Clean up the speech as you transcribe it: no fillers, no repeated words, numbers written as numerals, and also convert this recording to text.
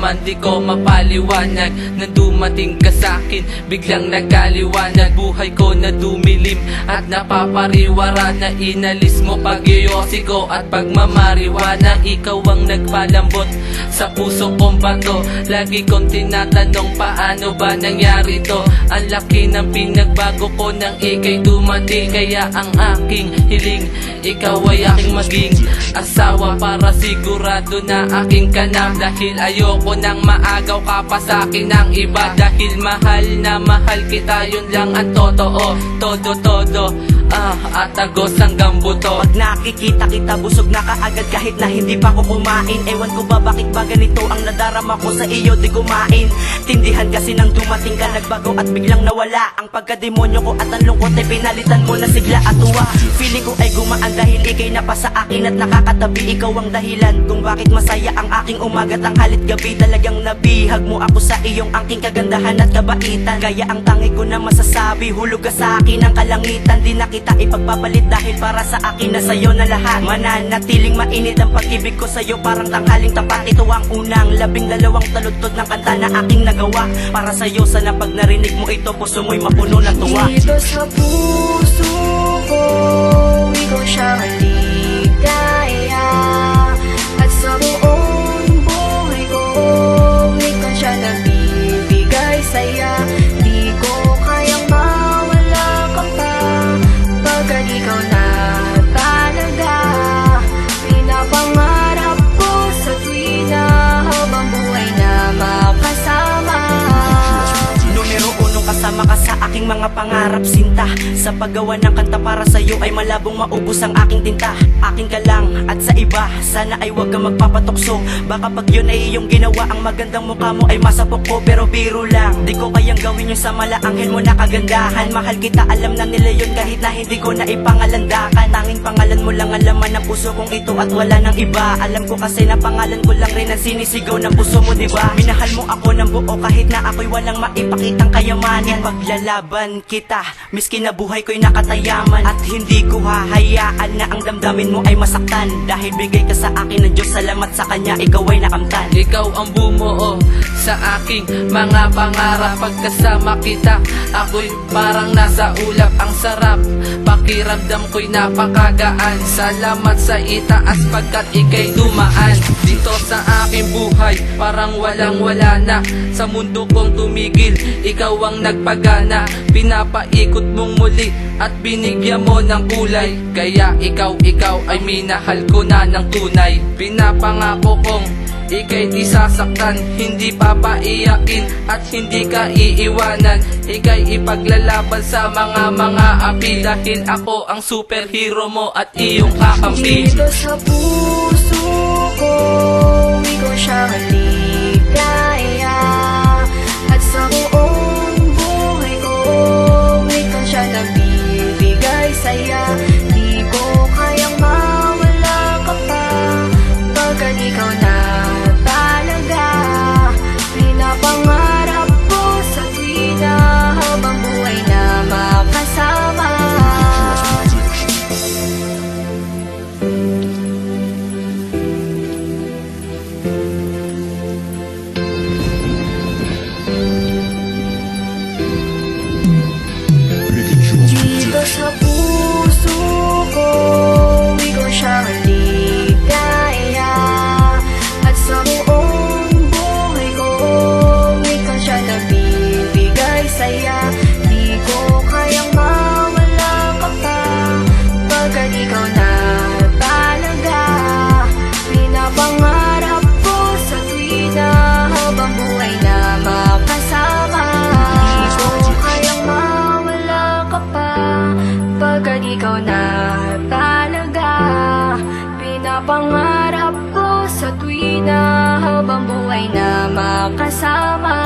man di ko mapaliwanag. Nang dumating ka sa'kin, biglang nagkaliwanag. Buhay ko na dumilim at napapariwara na inalis mo pag-yoyosi ko at pagmamariwana. Ikaw ang nagpalambot sa puso kong bato. Lagi kong tinatanong paano ba nangyari to. Ang laki ng pinagbago ko nang ika'y dumating. Kaya ang aking hiling, ikaw ay aking maging asawa para sigurado na aking ka na. Dahil ayoko nang maagaw ka pa sa'kin ng iba. Dahil mahal na mahal kita, yun lang ang totoo. Todo at agos hanggang buto. Pag nakikita kita busog na kaagad kahit na hindi pa ko kumain. Ewan ko ba bakit ba ganito ang nadarama ko sa iyo di kumain. Tindihan kasi nang dumating ka nagbago at biglang nawala ang pagkademonyo ko at ang lungkot ay pinalitan mo na sigla at tuwa. Feeling ko ay gumaan dahil ikay na pa sa akin at nakakatabi. Ikaw ang dahilan kung bakit masaya ang aking umaga tanghalit gabi. Talagang nabihag mo ako sa iyong angking kagandahan at kabaitan. Kaya ang tangi ko na masasabi, hulog ka sa akin ang kalangitan. Di na kita ipagpapalit dahil para sa akin na sa'yo na lahat. Mananatiling mainit ang pag-ibig ko sa'yo parang tanghaling tapat. Ito ang unang 12 taludtod ng kanta na aking nagawa para sa'yo. Sana pag narinig mo ito puso mo'y mapuno ng tuwa. Dito sa puso ko, ikaw siya maligaya. At sa buong buhay ko, ikaw siya nagbibigay saya. Di ko kayang mawala ka pa pagkat ikaw na talaga. Pinapangarap ko sa tuwing na habang buhay na makasama. Numero 1 kasama ka sa aking mga pangarap sinta. Sa paggawa ng kanta para sa'yo ay malabong maubos ang aking tinta. Akin ka lang at sa iba sana ay wag kang magpapatukso. Baka pag yun ay iyong ginawa ang magandang mukha mo ay masapok ko. Pero biro lang, di ko kayang gawin yung sa malaanghel mo na kagandahan. Mahal kita, alam na nila yun kahit na hindi ko na ipangalandakan. Tanging pangalan mo lang alaman ng puso kong ito at wala nang iba. Alam ko kasi na pangalan ko lang rin ang sinisigaw ng puso mo, diba? Minahal mo ako ng buo kahit na ako'y walang maipakitang kayamanan. Paglalaban kita, miski na buhay ko'y nakatayaman. At hindi ko hahayaan na ang damdamin mo ay masaktan. Dahil bigay ka sa akin ng Diyos, salamat sa Kanya, ikaw ay nakamtan. Ikaw ang bumuo sa aking mga pangarap. Pagkasama kita, ako'y parang nasa ulap. Ang sarap, pakiramdam ko'y napakagaan. Salamat sa itaas pagkat ika'y dumaan dito sa aking buhay, parang walang wala na. Sa mundo kong tumigil, ikaw ang nagpagana. Pinapaikot mong muli at binigyan mo ng kulay. Kaya ikaw ay minahal ko na ng tunay. Pinapangako kong ika'y di sasaktan, hindi papaiyakin at hindi ka iiwanan. Ika'y ipaglalaban sa mga api. Dahil ako ang superhero mo at iyong kakampi. Dito sa puso ko, ikaw siya maligaya. At sa buong buhay ko, ikaw siya nagbibigay saya. Di ko kayang mawala ka pa pagkat ikaw na talaga. Pinapangarap ko sa tuwing na habang buhay na makasama. Dito sa puso ko, ikaw siya maligaya. At sa buong buhay ko, ikaw siya nagbibigay saya. Di ko kayang mawala ka pa pagkat ikaw na talaga. Pinapangarap ko sa tuwing na habang buhay na makasama. Di ko kayang mawala ka pa pagkat ikaw na talaga. Pinapangarap ko sa tuwing na habang buhay na makasama.